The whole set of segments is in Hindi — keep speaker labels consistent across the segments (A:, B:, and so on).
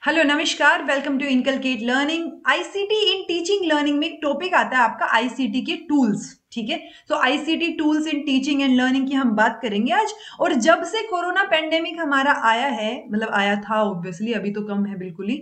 A: हेलो नमस्कार, welcome to inculcate learning. ICT in teaching learning में एक टॉपिक आता है आपका आईसीटी के टूल्स। ठीक है, तो ICT tools in teaching and learning की हम बात करेंगे आज। और जब से कोरोना पेंडेमिक हमारा आया है, मतलब आया था ऑब्वियसली, अभी तो कम है बिल्कुल ही।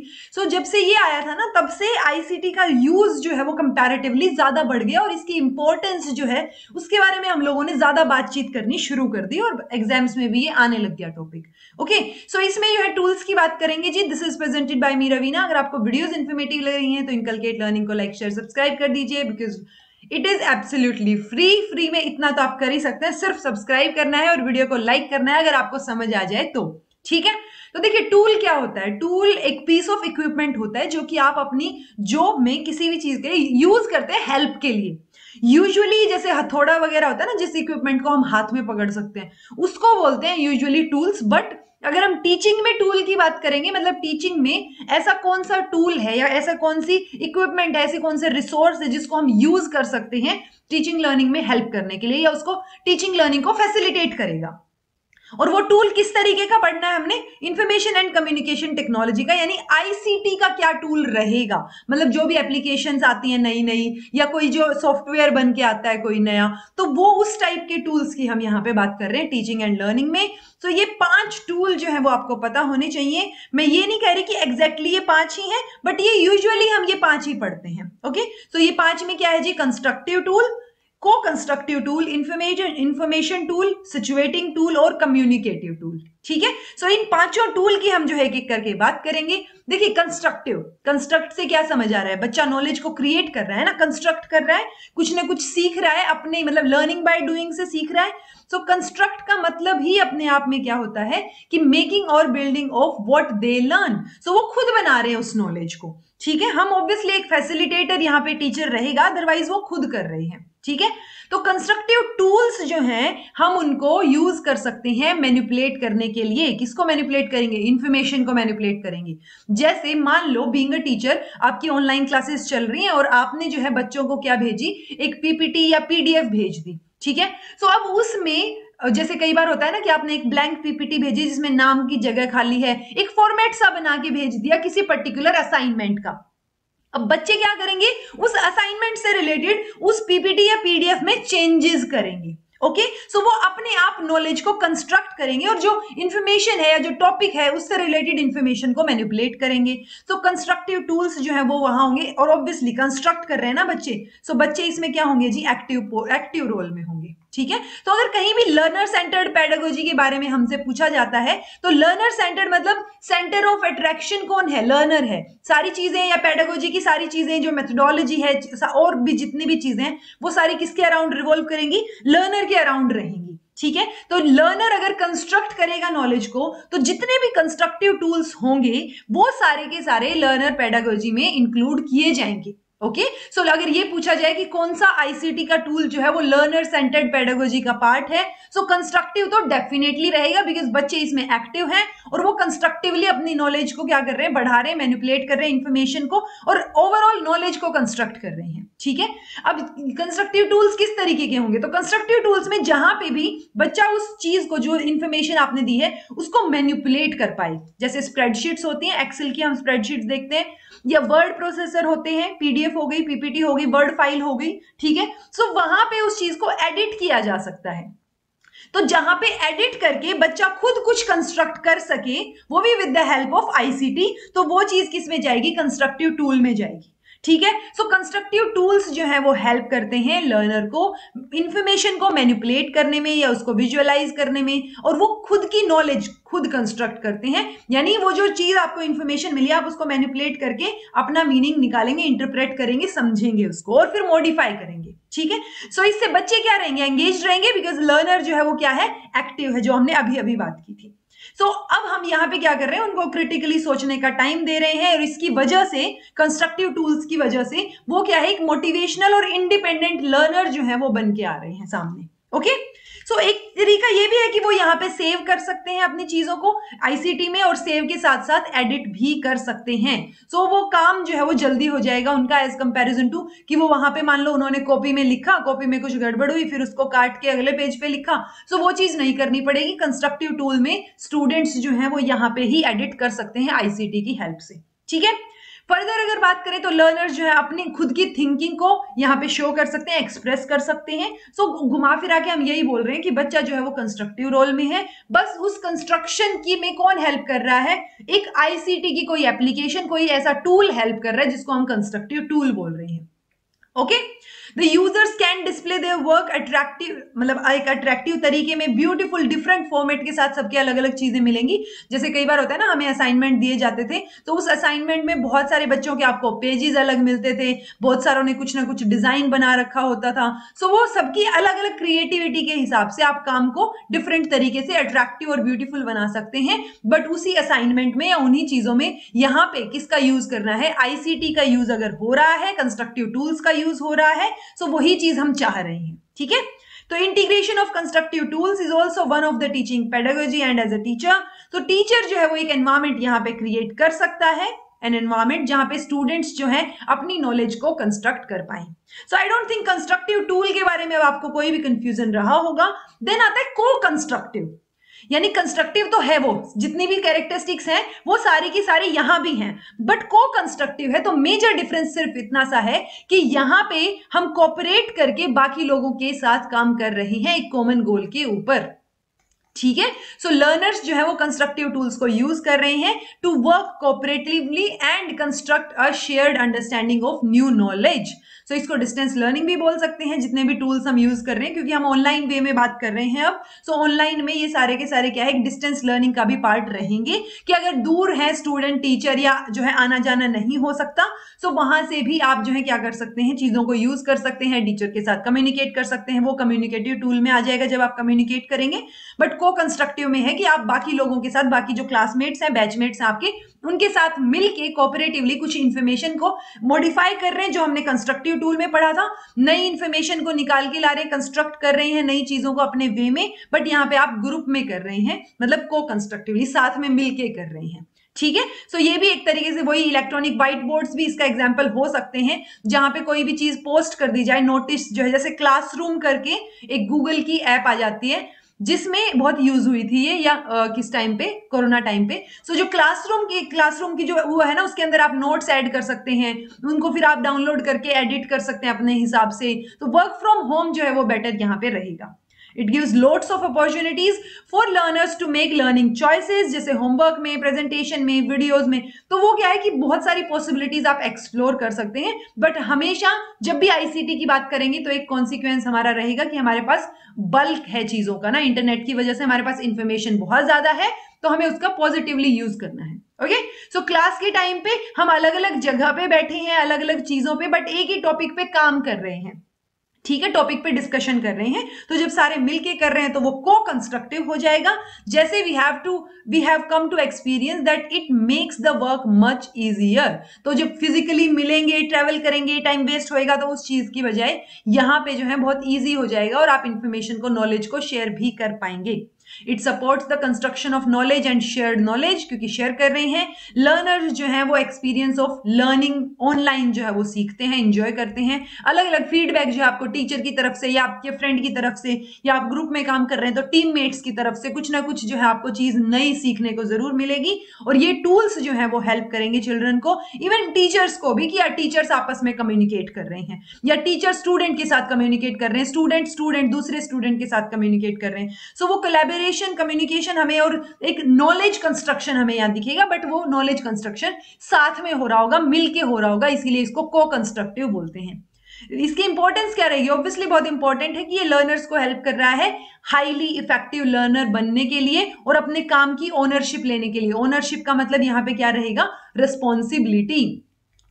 A: जब से ये आया था ना, तब से आईसीटी का यूज जो है वो कंपैरेटिवली ज्यादा बढ़ गया और इसकी इंपॉर्टेंस जो है उसके बारे में हम लोगों ने ज्यादा बातचीत करनी शुरू कर दी और एग्जाम्स में भी ये आने लग गया टॉपिक। ओके, सो इसमें जो है टूल्स की बात करेंगे जी। दिस इज प्रेजेंटेड बाय मी रवीना। अगर आपको वीडियोस इन्फॉर्मेटिव लग रही हैं तो इनकलकेट लर्निंग को लाइक शेयर सब्सक्राइब कर दीजिए, because it is absolutely free में इतना तो आप कर ही सकते हैं, सिर्फ सब्सक्राइब करना है और वीडियो को लाइक करना है अगर आपको समझ आ जाए तो। ठीक है, तो देखिए टूल क्या होता है। टूल एक पीस ऑफ इक्विपमेंट होता है जो कि आप अपनी जॉब में किसी भी चीज के लिए यूज करते हैं हेल्प के लिए। यूजुअली जैसे हथौड़ा वगैरह होता है ना, जिस इक्विपमेंट को हम हाथ में पकड़ सकते हैं उसको बोलते हैं यूजुअली टूल्स। बट अगर हम टीचिंग में टूल की बात करेंगे, मतलब टीचिंग में ऐसा कौन सा टूल है या ऐसा कौन सी इक्विपमेंट है, ऐसे कौन से रिसोर्स है जिसको हम यूज कर सकते हैं टीचिंग लर्निंग में हेल्प करने के लिए या उसको टीचिंग लर्निंग को फैसिलिटेट करेगा। और वो टूल किस तरीके का पढ़ना है हमने, इंफॉर्मेशन एंड कम्युनिकेशन टेक्नोलॉजी का, यानी आईसीटी का क्या टूल रहेगा। मतलब जो भी एप्लीकेशंस आती हैं नई नई या कोई जो सॉफ्टवेयर बन के आता है कोई नया, तो वो उस टाइप के टूल्स की हम यहाँ पे बात कर रहे हैं टीचिंग एंड लर्निंग में। तो ये 5 टूल जो है वो आपको पता होने चाहिए। मैं ये नहीं कह रही कि एग्जैक्टली ये 5 ही हैं, बट ये यूजुअली हम ये 5 ही पढ़ते हैं। ओके, तो ये 5 में क्या है जी, कंस्ट्रक्टिव टूल, को constructive tool, information tool, situating tool और कम्युनिकेटिव टूल। ठीक है, सो इन 5 टूल की हम जो है एक एक करके बात करेंगे। देखिए कंस्ट्रक्टिव, कंस्ट्रक्ट से क्या समझ आ रहा है, बच्चा नॉलेज को क्रिएट कर रहा है ना, कंस्ट्रक्ट कर रहा है, कुछ ना कुछ सीख रहा है अपने, मतलब लर्निंग बाय डूइंग से सीख रहा है। सो कंस्ट्रक्ट का मतलब ही अपने आप में क्या होता है कि मेकिंग और building of what they learn. So वो खुद बना रहे हैं उस नॉलेज को। ठीक है, हम ऑब्वियसली एक फैसिलिटेटर यहाँ पे टीचर रहेगा, अदरवाइज वो खुद कर रहे हैं। ठीक है, तो कंस्ट्रक्टिव टूल्स जो हैं हम उनको यूज कर सकते हैं मैनिपुलेट करने के लिए। किसको मैनिपुलेट करेंगे, इंफॉर्मेशन को मैनिपुलेट करेंगे। जैसे मान लो बीइंग अ टीचर आपकी ऑनलाइन क्लासेस चल रही हैं और आपने जो है बच्चों को क्या भेजी, एक पीपीटी या पीडीएफ भेज दी। ठीक है, सो अब उसमें जैसे कई बार होता है ना कि आपने एक ब्लैंक पीपीटी भेजी जिसमें नाम की जगह खाली है, एक फॉर्मेट सा बना के भेज दिया किसी पर्टिकुलर असाइनमेंट का। अब बच्चे क्या करेंगे, उस असाइनमेंट से रिलेटेड उस पीपीटी या पीडीएफ में चेंजेस करेंगे। ओके, सो वो अपने आप नॉलेज को कंस्ट्रक्ट करेंगे और जो इंफॉर्मेशन है या जो टॉपिक है उससे रिलेटेड इंफॉर्मेशन को मैनिपुलेट करेंगे। सो कंस्ट्रक्टिव टूल्स जो है वो वहां होंगे और ऑब्वियसली कंस्ट्रक्ट कर रहे हैं ना बच्चे, सो बच्चे इसमें क्या होंगे जी, एक्टिव रोल में होंगे। ठीक है, तो अगर कहीं भी लर्नर सेंटर्ड पेडागोजी के बारे में हमसे पूछा जाता है तो लर्नर सेंटर्ड मतलब सेंटर ऑफ अट्रैक्शन कौन है, लर्नर है। सारी चीजें या पेडागोजी की सारी चीजें, जो मेथोडोलॉजी है और भी जितनी भी चीजें हैं वो सारी किसके अराउंड रिवॉल्व करेंगी, लर्नर के अराउंड रहेंगी। ठीक है, तो लर्नर अगर कंस्ट्रक्ट करेगा नॉलेज को तो जितने भी कंस्ट्रक्टिव टूल्स होंगे वो सारे के सारे लर्नर पेडागोजी में इंक्लूड किए जाएंगे। ओके, सो अगर ये पूछा जाए कि कौन सा आईसीटी का टूल जो है वो लर्नर सेंटर्ड पेडागोजी का पार्ट है, सो कंस्ट्रक्टिव तो डेफिनेटली रहेगा, बिकॉज बच्चे इसमें एक्टिव हैं और वो कंस्ट्रक्टिवली अपनी नॉलेज को क्या कर रहे हैं, बढ़ा रहे हैं, मैनिपुलेट कर रहे हैं इंफॉर्मेशन को और ओवरऑल नॉलेज को कंस्ट्रक्ट कर रहे हैं। ठीक है, अब कंस्ट्रक्टिव टूल्स किस तरीके के होंगे, तो कंस्ट्रक्टिव टूल्स में जहां पे भी बच्चा उस चीज को, जो इंफॉर्मेशन आपने दी है उसको मैनिपुलेट कर पाए, जैसे स्प्रेडशीट्स होती हैं, एक्सेल की हम स्प्रेडशीट्स देखते हैं, या वर्ड प्रोसेसर होते हैं, पीडीएफ हो गई, पीपीटी हो गई, वर्ड फाइल हो गई। ठीक है, सो वहां पे उस चीज को एडिट किया जा सकता है। तो जहां पे एडिट करके बच्चा खुद कुछ कंस्ट्रक्ट कर सके, वो भी with the help of ICT, तो वो चीज किस में जाएगी, कंस्ट्रक्टिव टूल में जाएगी। ठीक है, सो कंस्ट्रक्टिव टूल्स जो है वो हेल्प करते हैं लर्नर को इंफॉर्मेशन को मैनिपुलेट करने में या उसको विजुअलाइज करने में, और वो खुद की नॉलेज खुद कंस्ट्रक्ट करते हैं। यानी वो जो चीज आपको इंफॉर्मेशन मिली आप उसको मैनिपुलेट करके अपना मीनिंग निकालेंगे, इंटरप्रेट करेंगे, समझेंगे उसको और फिर मॉडिफाई करेंगे। ठीक है, सो इससे बच्चे क्या रहेंगे, एंगेज रहेंगे, बिकॉज लर्नर जो है वो क्या है, एक्टिव है, जो हमने अभी अभी बात की थी। सो अब हम यहाँ पे क्या कर रहे हैं, उनको क्रिटिकली सोचने का टाइम दे रहे हैं और इसकी वजह से, कंस्ट्रक्टिव टूल्स की वजह से वो क्या है, एक मोटिवेशनल और इंडिपेंडेंट लर्नर जो है वो बन के आ रहे हैं सामने। ओके, सो एक तरीका ये भी है कि वो यहाँ पे सेव कर सकते हैं अपनी चीजों को आईसीटी में, और सेव के साथ साथ एडिट भी कर सकते हैं। सो वो काम जो है वो जल्दी हो जाएगा उनका एज कंपैरिजन टू कि वो वहां पे मान लो उन्होंने कॉपी में लिखा, कॉपी में कुछ गड़बड़ हुई, फिर उसको काट के अगले पेज पे लिखा। सो वो चीज नहीं करनी पड़ेगी। कंस्ट्रक्टिव टूल में स्टूडेंट्स जो है वो यहाँ पे ही एडिट कर सकते हैं आईसीटी की हेल्प से। ठीक है, फर्दर अगर बात करें तो लर्नर्स जो है अपनी खुद की थिंकिंग को यहाँ पे शो कर सकते हैं, एक्सप्रेस कर सकते हैं। सो घुमा फिरा के हम यही बोल रहे हैं कि बच्चा जो है वो कंस्ट्रक्टिव रोल में है, बस उस कंस्ट्रक्शन की में कौन हेल्प कर रहा है, एक आईसीटी की कोई एप्लीकेशन, कोई ऐसा टूल हेल्प कर रहा है जिसको हम कंस्ट्रक्टिव टूल बोल रहे हैं। Okay, the users can display their work attractive, मतलब एक अट्रैक्टिव तरीके में, ब्यूटीफुल डिफरेंट फॉर्मेट के साथ सबके अलग अलग चीजें मिलेंगी। जैसे कई बार होता है ना, हमें असाइनमेंट दिए जाते थे तो उस असाइनमेंट में बहुत सारे बच्चों के आपको पेजेस अलग मिलते थे, बहुत सारों ने कुछ ना कुछ डिजाइन बना रखा होता था। सो वो सबकी अलग अलग क्रिएटिविटी के हिसाब से आप काम को डिफरेंट तरीके से अट्रैक्टिव और ब्यूटीफुल बना सकते हैं। बट उसी असाइनमेंट में या उन्हीं चीजों में यहाँ पे किसका यूज करना है, आईसीटी का यूज अगर हो रहा है, कंस्ट्रक्टिव टूल्स का यूज हो रहा है, सो वही चीज हम चाह रहे हैं। ठीक है, तो integration of constructive tools is also one of the teaching pedagogy and as a teacher. तो टीचर जो है वो एक एनवायरमेंट यहाँ पे क्रिएट कर सकता है, एन एनवायरमेंट जहां पे स्टूडेंट्स जो है अपनी नॉलेज को कंस्ट्रक्ट कर पाए। So I don't think constructive tool के बारे में अब आपको कोई भी कंफ्यूजन रहा होगा। देन आता है को कंस्ट्रक्टिव, यानी कंस्ट्रक्टिव तो है, वो जितनी भी कैरेक्टरिस्टिक्स हैं वो सारी की सारी यहां भी हैं, बट को कंस्ट्रक्टिव है। तो मेजर डिफरेंस सिर्फ इतना सा है कि यहां पे हम कोऑपरेट करके बाकी लोगों के साथ काम कर रहे हैं एक कॉमन गोल के ऊपर। ठीक है, सो लर्नर्स जो है वो कंस्ट्रक्टिव टूल्स को यूज कर रहे हैं to work cooperatively and construct a shared understanding of new knowledge. So इसको डिस्टेंस लर्निंग भी बोल सकते हैं, जितने भी टूल्स हम यूज कर रहे हैं, क्योंकि हम ऑनलाइन वे में बात कर रहे हैं अब। सो ऑनलाइन में ये सारे के सारे क्या है, एक डिस्टेंस लर्निंग का भी पार्ट रहेंगे कि अगर दूर है स्टूडेंट टीचर या जो है आना जाना नहीं हो सकता, सो वहां से भी आप जो है क्या कर सकते हैं, चीजों को यूज कर सकते हैं, टीचर के साथ कम्युनिकेट कर सकते हैं। वो कम्युनिकेटिव टूल में आ जाएगा जब आप कम्युनिकेट करेंगे। बट को कंस्ट्रक्टिव में है कि आप बाकी लोगों के साथ, बाकी जो क्लासमेट्स हैं, बैचमेट्स हैं आपके, उनके साथ मिलके कोऑपरेटिवली कुछ इंफॉर्मेशन को मॉडिफाई कर रहे हैं जो हमने कंस्ट्रक्टिव टूल में पढ़ा था। नई इंफॉर्मेशन को निकाल के ला रहे हैं, कंस्ट्रक्ट कर रहे हैं नई चीजों को अपने वे में, बट यहाँ पे आप ग्रुप में कर रहे हैं, मतलब को कंस्ट्रक्टिवली साथ में मिलके कर रहे हैं। ठीक है, सो ये भी एक तरीके से वही इलेक्ट्रॉनिक व्हाइट बोर्ड्स भी इसका एग्जांपल हो सकते हैं, जहां पे कोई भी चीज पोस्ट कर दी जाए, नोटिस जो है, जैसे क्लासरूम करके एक गूगल की ऐप आ जाती है जिसमें बहुत यूज हुई थी ये, या किस टाइम पे, कोरोना टाइम पे। सो जो क्लासरूम की जो वो है ना, उसके अंदर आप नोट्स ऐड कर सकते हैं, उनको फिर आप डाउनलोड करके एडिट कर सकते हैं अपने हिसाब से। तो वर्क फ्रॉम होम जो है वो बेटर यहाँ पे रहेगा। It gives lots of opportunities for learners to make learning choices, जैसे होमवर्क में, प्रेजेंटेशन में, वीडियोस में। तो वो क्या है कि बहुत सारी पॉसिबिलिटीज आप एक्सप्लोर कर सकते हैं। बट हमेशा जब भी आईसीटी की बात करेंगे तो एक कॉन्सिक्वेंस हमारा रहेगा कि हमारे पास बल्क है चीजों का ना, इंटरनेट की वजह से हमारे पास इंफॉर्मेशन बहुत ज्यादा है, तो हमें उसका पॉजिटिवली यूज करना है। ओके, सो क्लास के टाइम पे हम अलग अलग जगह पे बैठे हैं, अलग अलग चीजों पे, बट एक ही टॉपिक पे काम कर रहे हैं। ठीक है, टॉपिक पे डिस्कशन कर रहे हैं, तो जब सारे मिलके कर रहे हैं तो वो को कंस्ट्रक्टिव हो जाएगा। जैसे we have come to experience that it makes the work much easier. तो जब फिजिकली मिलेंगे, ट्रेवल करेंगे, टाइम वेस्ट होएगा, तो उस चीज की बजाय यहाँ पे जो है बहुत ईजी हो जाएगा और आप इंफॉर्मेशन को, नॉलेज को शेयर भी कर पाएंगे। It supports the construction of knowledge and shared knowledge, क्योंकि शेयर कर रहे हैं। लर्नर्स जो है वो एक्सपीरियंस ऑफ लर्निंग ऑनलाइन जो है वो सीखते हैं, एंजॉय करते हैं। अलग अलग फीडबैक जो है आपको टीचर की तरफ से या आपके फ्रेंड की तरफ से, या आप ग्रुप में काम कर रहे हैं तो टीममेट्स की तरफ से कुछ ना कुछ जो है आपको चीज नई सीखने को जरूर मिलेगी। और ये टूल्स जो है वो हेल्प करेंगे चिल्ड्रन को, इवन टीचर्स को भी, कि यार टीचर्स आपस में कम्युनिकेट कर रहे हैं, या टीचर स्टूडेंट के साथ कम्युनिकेट कर रहे हैं, स्टूडेंट दूसरे स्टूडेंट के साथ कम्युनिकेट कर रहे हैं। सो वो कम्युनिकेशन हमें, और एक नॉलेज कंस्ट्रक्शन हमें यहां दिखेगा, बट वो नॉलेज कंस्ट्रक्शन साथ में हो रहा होगा, मिलके हो रहा होगा, इसीलिए इसको को कंस्ट्रक्टिव बोलते हैं। इसकी इंपॉर्टेंस क्या रहेगी? ऑब्वियसली बहुत इंपॉर्टेंट है कि ये लर्नर्स को हेल्प कर रहा है हाईली इफेक्टिव लर्नर बनने के लिए और अपने काम की ओनरशिप लेने के लिए। ओनरशिप का मतलब यहाँ पे क्या रहेगा? रिस्पॉन्सिबिलिटी।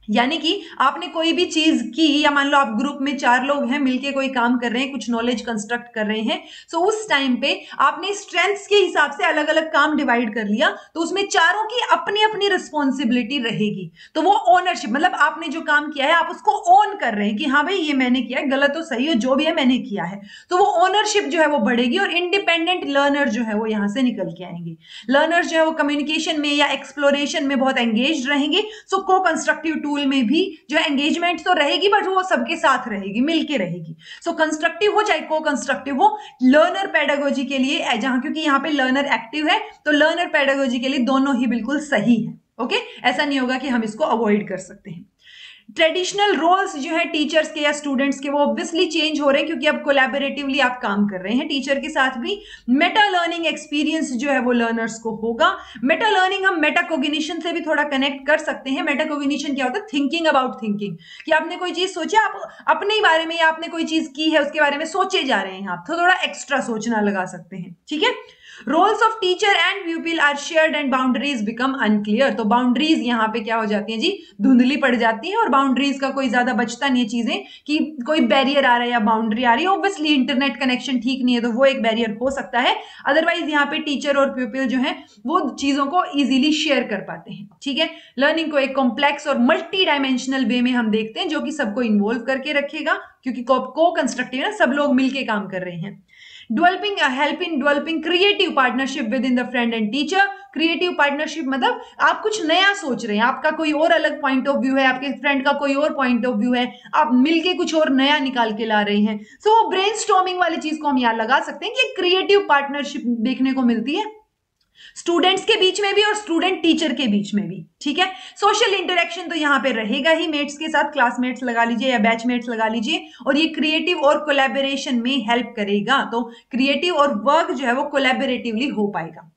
A: यानी कि आपने कोई भी चीज की, या मान लो आप ग्रुप में 4 लोग हैं, मिलके कोई काम कर रहे हैं, कुछ नॉलेज कंस्ट्रक्ट कर रहे हैं, सो उस टाइम पे आपने स्ट्रेंथ्स के हिसाब से अलग अलग काम डिवाइड कर लिया, तो उसमें चारों की अपनी अपनी रिस्पॉन्सिबिलिटी रहेगी। तो वो ओनरशिप, मतलब आपने जो काम किया है आप उसको ओन कर रहे हैं कि हाँ भाई ये मैंने किया है, गलत हो सही हो जो भी है मैंने किया है, तो वो ओनरशिप जो है वो बढ़ेगी और इंडिपेंडेंट लर्नर जो है वो यहां से निकल के आएंगे। लर्नर जो है वो कम्युनिकेशन में या एक्सप्लोरेशन में बहुत एंगेज रहेंगे। सो को कंस्ट्रक्टिव टूल में भी जो एंगेजमेंट तो रहेगी, बट वो सबके साथ रहेगी, मिलके रहेगी। सो कंस्ट्रक्टिव हो चाहे को कंस्ट्रक्टिव हो, लर्नर पेडागोजी के लिए जहां, क्योंकि यहाँ पे लर्नर एक्टिव है, तो लर्नर पेडागोजी के लिए दोनों ही बिल्कुल सही है। ओके, ऐसा नहीं होगा कि हम इसको अवॉइड कर सकते हैं। ट्रेडिशनल रोल्स जो है टीचर्स के या स्टूडेंट्स के, वो ऑब्वियसली चेंज हो रहे हैं, क्योंकि अब कोलैबोरेटिवली आप काम कर रहे हैं टीचर के साथ भी। मेटा लर्निंग एक्सपीरियंस जो है वो लर्नर्स को होगा। मेटा लर्निंग हम मेटा कोग्निशन से भी थोड़ा कनेक्ट कर सकते हैं। मेटा कोग्निशन क्या होता है? थिंकिंग अबाउट थिंकिंग, कि आपने कोई चीज सोची, आप अपने ही बारे में, या आपने कोई चीज की है उसके बारे में सोचे जा रहे हैं, आप तो थोड़ा एक्स्ट्रा सोचना लगा सकते हैं। ठीक है। Roles of teacher and pupil are shared and boundaries become unclear, तो बाउंड्रीज यहाँ पे क्या हो जाती हैं जी? धुंधली पड़ जाती है, और बाउंड्रीज का कोई ज्यादा बचता नहीं है चीजें, कि कोई बैरियर आ रहा है या बाउंड्री आ रही है। ऑब्वियसली इंटरनेट कनेक्शन ठीक नहीं है तो वो एक बैरियर हो सकता है, अदरवाइज यहाँ पे टीचर और प्यूपिल जो है वो चीजों को इजीली शेयर कर पाते हैं। ठीक है। लर्निंग को एक कॉम्प्लेक्स और मल्टी डायमेंशनल वे में हम देखते हैं, जो कि सबको इन्वॉल्व करके रखेगा, क्योंकि को कंस्ट्रक्टिव है, सब लोग मिलके काम कर रहे हैं। Developing help in developing creative partnership with in the friend and teacher. Creative partnership मतलब आप कुछ नया सोच रहे हैं, आपका कोई और अलग पॉइंट ऑफ व्यू है, आपके फ्रेंड का कोई और पॉइंट ऑफ व्यू है, आप मिलके कुछ और नया निकाल के ला रहे हैं। सो वो ब्रेनस्टॉर्मिंग वाली चीज को हम यहाँ लगा सकते हैं कि क्रिएटिव पार्टनरशिप देखने को मिलती है स्टूडेंट्स के बीच में भी और स्टूडेंट टीचर के बीच में भी। ठीक है। सोशल इंटरेक्शन तो यहाँ पे रहेगा ही, मेट्स के साथ, क्लासमेट्स लगा लीजिए या बैचमेट्स लगा लीजिए, और ये क्रिएटिव और कोलैबोरेशन में हेल्प करेगा। तो क्रिएटिव और वर्क जो है वो कोलैबोरेटिवली हो पाएगा।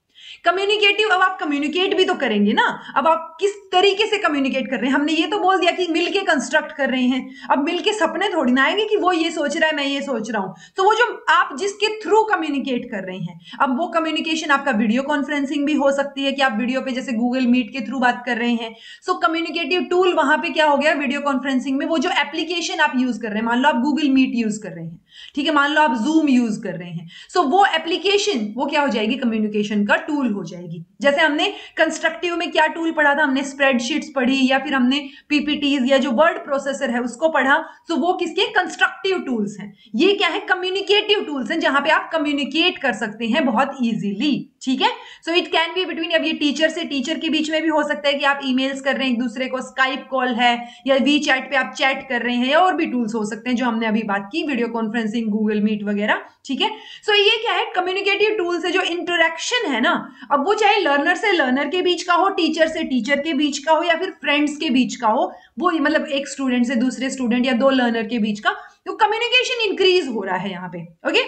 A: कम्युनिकेटिव, अब आप कम्युनिकेट भी तो करेंगे ना, अब आप किस तरीके से कम्युनिकेट कर रहे हैं? हमने ये तो बोल दिया कि मिलके कंस्ट्रक्ट कर रहे हैं, अब मिलके सपने थोड़ी ना आएंगे कि वो ये सोच रहा है मैं ये सोच रहा हूं। तो वो जो आप जिसके थ्रू कम्युनिकेट कर रहे हैं, अब वो कम्युनिकेशन आपका वीडियो कॉन्फ्रेंसिंग भी हो सकती है, कि आप वीडियो पे जैसे गूगल मीट के थ्रू बात कर रहे हैं। सो कम्युनिकेटिव टूल वहां पे क्या हो गया वीडियो कॉन्फ्रेंसिंग में, वो जो एप्लीकेशन आप यूज कर रहे हैं, मान लो आप गूगल मीट यूज कर रहे हैं, ठीक है, मान लो आप जूम यूज कर रहे हैं, सो वो एप्लीकेशन वो क्या हो जाएगी? कम्युनिकेशन का टूल हो जाएगी। जैसे हमने कंस्ट्रक्टिव में क्या टूल पढ़ा था? हमने स्प्रेडशीट्स पढ़ी, या फिर हमने पीपीटीज या जो वर्ड प्रोसेसर है उसको पढ़ा, तो वो किसके? कंस्ट्रक्टिव टूल्स हैं। ये क्या है? कम्युनिकेटिव टूल्स हैं, जहां पे आप कम्युनिकेट कर सकते हैं बहुत इजीली। ठीक है। So it can be between, अब ये टीचर से टीचर के बीच में भी हो सकता है कि आप ईमेल्स कर रहे हैं एक दूसरे को, स्काइप कॉल है, या वी चैट पे आप चैट कर रहे हैं, या और भी टूल्स हो सकते हैं जो हमने अभी बात की, वीडियो कॉन्फ्रेंसिंग, गूगल मीट वगैरह। ठीक है। सो ये क्या है? कम्युनिकेटिव टूल्स है। जो इंटरेक्शन है ना, अब वो चाहे लर्नर से लर्नर के बीच का हो, टीचर से टीचर के बीच का हो, या फिर फ्रेंड्स के बीच का हो, वो मतलब एक स्टूडेंट से दूसरे स्टूडेंट या 2 लर्नर के बीच का, तो कम्युनिकेशन इंक्रीज हो रहा है यहाँ पे। Okay.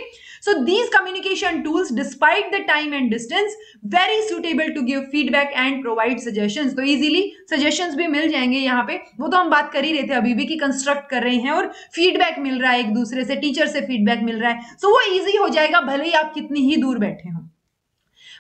A: So these communication tools despite the time and distance very suitable to give feedback and provide suggestions. तो इजीली सजेशंस भी मिल जाएंगे यहाँ पे। वो तो हम बात कर ही रहे थे अभी भी कि कंस्ट्रक्ट कर रहे हैं और फीडबैक मिल रहा है एक दूसरे से, टीचर से फीडबैक मिल रहा है, सो वो इजी हो जाएगा भले ही आप कितनी ही दूर बैठे हो।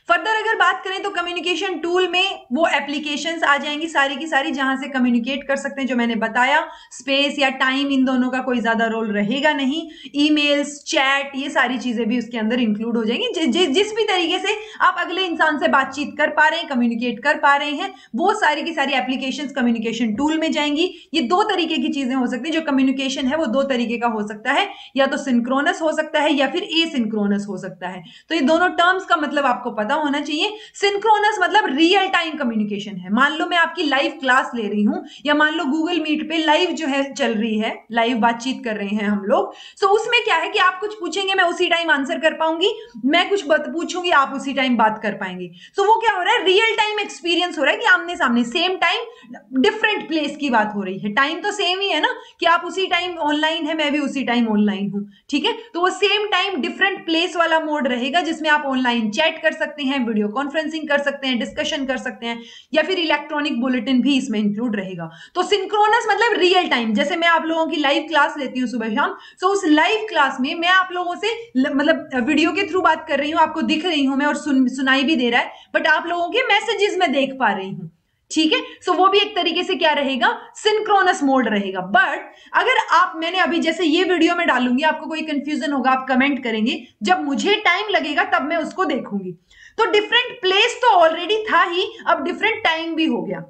A: फर्दर अगर बात करें तो कम्युनिकेशन टूल में वो एप्लीकेशंस आ जाएंगी सारी की सारी, जहां से कम्युनिकेट कर सकते हैं, जो मैंने बताया। स्पेस या टाइम इन दोनों का कोई ज्यादा रोल रहेगा नहीं। ईमेल्स, चैट, ये सारी चीजें भी उसके अंदर इंक्लूड हो जाएंगी। जिस भी तरीके से आप अगले इंसान से बातचीत कर पा रहे हैं, कम्युनिकेट कर पा रहे हैं, वो सारी की सारी एप्लीकेशंस कम्युनिकेशन टूल में जाएंगी। ये 2 तरीके की चीजें हो सकती है। जो कम्युनिकेशन है वो 2 तरीके का हो सकता है, या तो सिंक्रोनस हो सकता है या फिर एसिंक्रोनस हो सकता है। तो ये दोनों टर्म्स का मतलब आपको पता होना चाहिए। सिंक्रोनस मतलब रियल टाइम कम्युनिकेशन है। मान लो मैं आपकी लाइव क्लास ले रही हूं, या मान लो गूगल मीट पे लाइव जो है चल रही है, लाइव बातचीत कर रहे हैं हम लोग। सो उसमें क्या है कि आप कुछ पूछेंगे, मैं उसी टाइम आंसर कर पाऊंगी, मैं कुछ पूछूंगी, आप उसी टाइम बात कर पाएंगे। सो वो क्या हो रहा है? रियल टाइम एक्सपीरियंस हो रहा है कि आमने सामने, सेम टाइम डिफरेंट प्लेस की बात हो रही है। टाइम तो सेम ही है ना, कि आप उसी टाइम ऑनलाइन है, मैं भी उसी टाइम ऑनलाइन हूं। ठीक है। तो वो सेम टाइम डिफरेंट प्लेस वाला मोड रहेगा, जिसमें आप ऑनलाइन चैट कर सकते हैं, वीडियो कॉन्फ्रेंसिंग कर सकते हैं, डिस्कशन कर सकते हैं, या फिर इलेक्ट्रॉनिक बुलेटिन भी इसमें इंक्लूड रहेगा। तो सिंक्रोनस मतलब रियल टाइम। जैसे मैं आप लोगों की लाइव क्लास लेती हूँ सुबह शाम, सो उस लाइव क्लास में मैं आप लोगों से मतलब वीडियो के थ्रू बात कर रही हूँ, आपको दिख रही हूं मैं और सुनाई भी दे रहा है, बट आप लोगों के मैसेजेस में देख पा रही हूँ। ठीक है। सो वो भी एक तरीके से क्या रहेगा, सिंक्रोनस मोड रहेगा। बट अगर आप, मैंने अभी जैसे ये वीडियो में डालूंगी, आपको कोई कंफ्यूजन होगा आप कमेंट करेंगे, जब मुझे टाइम लगेगा तब मैं उसको देखूंगी। तो डिफरेंट प्लेस तो ऑलरेडी था ही, अब डिफरेंट टाइम भी हो गया।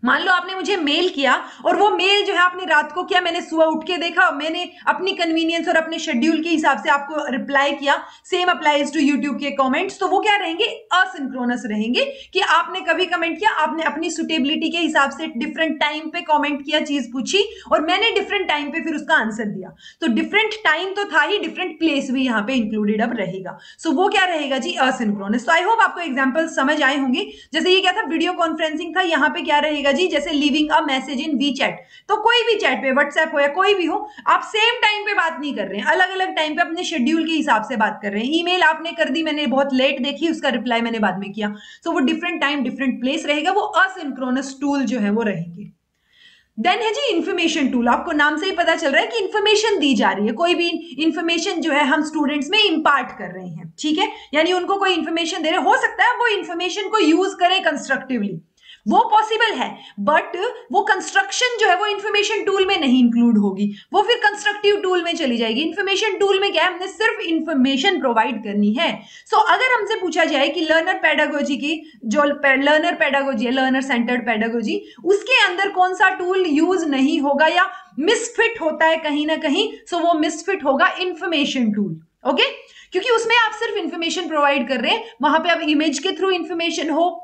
A: मान लो आपने मुझे मेल किया और वो मेल जो है आपने रात को किया, मैंने सुबह उठ के देखा, मैंने अपनी कन्वीनियंस और अपने शेड्यूल के हिसाब से आपको रिप्लाई किया। सेम अप्लाइज टू यूट्यूब के कमेंट्स। तो वो क्या रहेंगे, असिंक्रोनस रहेंगे, कि आपने कभी कमेंट किया, आपने अपनी सुटेबिलिटी के हिसाब से डिफरेंट टाइम पे कमेंट किया, चीज पूछी और मैंने डिफरेंट टाइम पे फिर उसका आंसर दिया। तो डिफरेंट टाइम तो था ही, डिफरेंट प्लेस भी यहाँ पे इंक्लूडेड अब रहेगा। सो वो क्या रहेगा जी, असिंक्रोनस। तो आई होप आपको एग्जाम्पल समझ आए होंगे। जैसे ये क्या था, वीडियो कॉन्फ्रेंसिंग था, यहाँ पे क्या रहेगा जी, जैसे living a message in WeChat. तो कोई भी चैट पे, व्हाट्सएप हो या कोई भी हो, आप सेम टाइम पे बात नहीं कर रहे हैं, अलग अलग टाइम पे अपने शेड्यूल के हिसाब से बात कर रहे हैं। ईमेल आपने कर दी, मैंने बहुत लेट देखी, उसका रिप्लाई मैंने बाद में किया। सो वो डिफरेंट टाइम डिफरेंट प्लेस रहेगा, वो असिंक्रोनस टूल जो है वो रहेंगे। देन है जी इंफॉर्मेशन टूल। आपको नाम से ही पता चल रहा है कि इंफॉर्मेशन दी जा रही है, कोई भी इंफॉर्मेशन जो है हम स्टूडेंट्स में इंपार्ट कर रहे हैं, ठीक है। यानी उनको कोई इंफॉर्मेशन दे रहे, हो सकता है वो इंफॉर्मेशन को यूज करें कंस्ट्रक्टिवली, वो पॉसिबल है, बट वो कंस्ट्रक्शन जो है वो इंफॉर्मेशन टूल में नहीं इंक्लूड होगी, वो फिर कंस्ट्रक्टिव टूल में चली जाएगी। इंफॉर्मेशन टूल में क्या है, हमने सिर्फ इंफॉर्मेशन प्रोवाइड करनी है। सो अगर हमसे पूछा जाए कि लर्नर पेडागोजी की, जो लर्नर पेडागोजी है, लर्नर सेंटर्ड पेडागोजी, उसके अंदर कौन सा टूल यूज नहीं होगा या मिसफिट होता है कहीं ना कहीं, सो वो मिसफिट होगा इंफॉर्मेशन टूल। ओके, क्योंकि उसमें आप सिर्फ इंफॉर्मेशन प्रोवाइड कर रहे हैं, वहां पे अब इमेज के थ्रू इंफॉर्मेशन हो,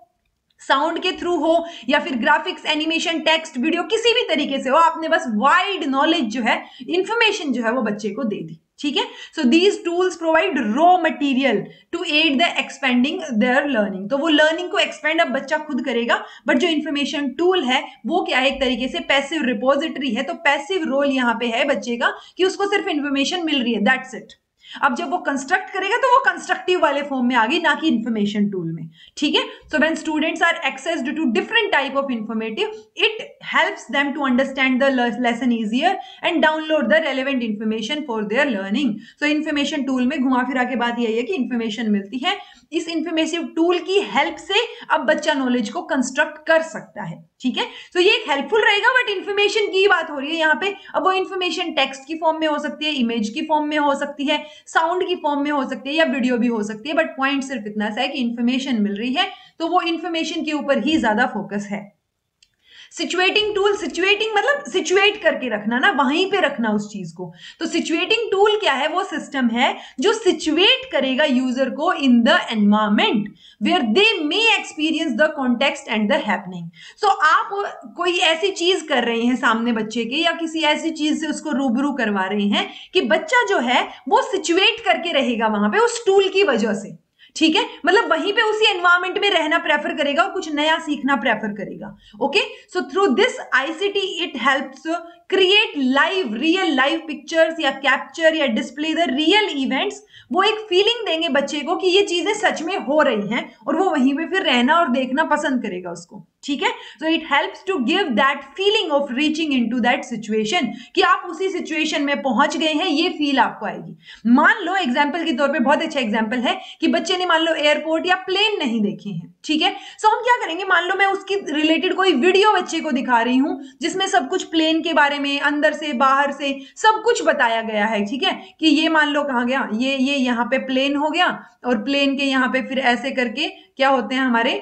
A: साउंड के थ्रू हो, या फिर ग्राफिक्स, एनिमेशन, टेक्स्ट, वीडियो, किसी भी तरीके से हो, आपने बस वाइड नॉलेज जो है, इंफॉर्मेशन जो है वो बच्चे को दे दी, ठीक है। So these tools provide raw material to aid the expanding their learning. तो वो लर्निंग को एक्सपेंड अब बच्चा खुद करेगा, बट जो इंफॉर्मेशन टूल है वो क्या है, एक तरीके से पैसिव रिपोजिटरी है। तो पैसिव रोल यहाँ पे है बच्चे का कि उसको सिर्फ इंफॉर्मेशन मिल रही है, दैट्स इट। अब जब वो कंस्ट्रक्ट करेगा तो वो कंस्ट्रक्टिव वाले फॉर्म में आ गई, ना कि इंफॉर्मेशन टूल में, ठीक है। So when students are accessed to different type of informative, it helps them to understand the lesson easier and download the relevant information for their learning. So information tool में घुमा फिरा के बात यही है कि इंफॉर्मेशन मिलती है, इस इंफॉर्मेटिव टूल की हेल्प से अब बच्चा नॉलेज को कंस्ट्रक्ट कर सकता है, ठीक है। तो ये एक हेल्पफुल रहेगा, बट इंफॉर्मेशन की बात हो रही है यहाँ पे। अब वो इंफॉर्मेशन टेक्स्ट की फॉर्म में हो सकती है, इमेज की फॉर्म में हो सकती है, साउंड की फॉर्म में हो सकती है, या वीडियो भी हो सकती है, बट पॉइंट सिर्फ इतना सा है कि इंफॉर्मेशन मिल रही है, तो वो इंफॉर्मेशन के ऊपर ही ज्यादा फोकस है। सिचुएटिंग टूल, सिचुएटिंग मतलब सिचुएट करके रखना ना, वहीं पे रखना उस चीज को। तो सिचुएटिंग टूल क्या है, वो सिस्टम है जो सिचुएट करेगा यूजर को in the environment where they may experience the context and the happening. So आप कोई ऐसी चीज कर रहे हैं सामने बच्चे के, या किसी ऐसी चीज से उसको रूबरू करवा रहे हैं कि बच्चा जो है वो सिचुएट करके रहेगा वहां पे उस टूल की वजह से, ठीक है। मतलब वहीं पे उसी एनवायरमेंट में रहना प्रेफर करेगा और कुछ नया सीखना प्रेफर करेगा। Okay, so through this ICT it helps create live, real live pictures या कैप्चर या डिस्प्ले द रियल इवेंट्स। वो एक फीलिंग देंगे बच्चे को कि ये चीजें सच में हो रही हैं, और वो वहीं पे फिर रहना और देखना पसंद करेगा उसको, ठीक है। So it helps to give that feeling of reaching into that situation, कि आप उसी सिचुएशन में पहुंच गए हैं, ये फील आपको आएगी। मान लो एग्जाम्पल के तौर पे, बहुत अच्छा एग्जाम्पल है कि बच्चे ने मान लो एयरपोर्ट या प्लेन नहीं देखे हैं, ठीक है। सो हम क्या करेंगे, मान लो मैं उसकी रिलेटेड कोई वीडियो बच्चे को दिखा रही हूं जिसमें सब कुछ प्लेन के बारे में, अंदर से बाहर से सब कुछ बताया गया है, ठीक है। कि ये मान लो कहाँ गया, ये यहाँ पे प्लेन हो गया, और प्लेन के यहाँ पे फिर ऐसे करके क्या होते हैं, हमारे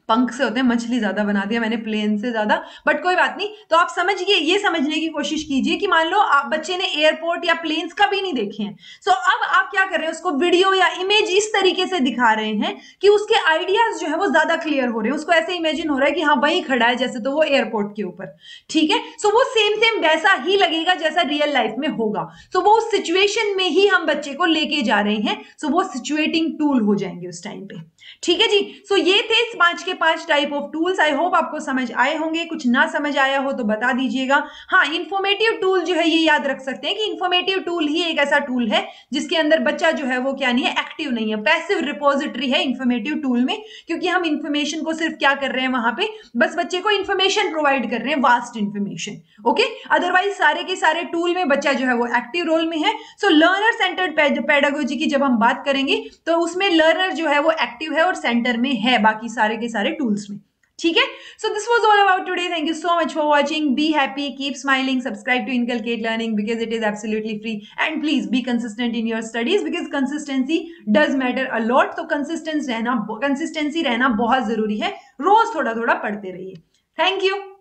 A: पंख से होते हैं, मछली ज्यादा बना दिया मैंने प्लेन से ज्यादा, बट कोई बात नहीं। तो आप समझिए, ये समझने की कोशिश कीजिए कि मान लो आप बच्चे ने एयरपोर्ट या प्लेन्स कभी नहीं देखे हैं। सो अब आप क्या कर रहे हैं, उसको वीडियो या इमेज इस तरीके से दिखा रहे हैं कि उसके आइडियाज जो है वो ज्यादा क्लियर हो रहे हैं, उसको ऐसे इमेजिन हो रहा है कि हाँ वही खड़ा है जैसे, तो वो एयरपोर्ट के ऊपर, ठीक है। सो वो सेम वैसा ही लगेगा जैसा रियल लाइफ में होगा। सो वो उस सिचुएशन में ही हम बच्चे को लेके जा रहे हैं, सो वो सिचुएटिंग टूल हो जाएंगे उस टाइम पे, ठीक है जी। सो ये थे 5 के 5 type of tools. I hope आपको समझ आए होंगे, कुछ ना समझ आया हो तो बता दीजिएगा। हाँ, इंफॉर्मेटिव टूल जो है ये याद रख सकते हैं कि इंफॉर्मेटिव टूल ही एक ऐसा टूल है जिसके अंदर बच्चा जो है वो क्या नहीं है, एक्टिव नहीं है, पैसिव रिपोजिटरी है इंफॉर्मेटिव टूल में, क्योंकि हम इंफॉर्मेशन को सिर्फ क्या कर रहे हैं वहां पे, बस बच्चे को इंफॉर्मेशन प्रोवाइड कर रहे हैं, वास्ट इंफॉर्मेशन। ओके, अदरवाइज सारे के सारे टूल में बच्चा जो है वो एक्टिव रोल में है। सो लर्नर सेंटर्ड पेडागोजी की जब हम बात करेंगे तो उसमें लर्नर जो है वो एक्टिव है और सेंटर में है बाकी सारे के सारे टूल्स में, ठीक है. So this was all about today. Thank you so much for watching. Be happy, keep smiling, subscribe to Inculcate Learning because it is absolutely free. And please be consistent in your studies because consistency does matter a lot. तो कंसिस्टेंसी रहना बहुत जरूरी है. रोज थोड़ा थोड़ा पढ़ते रहिए. Thank you.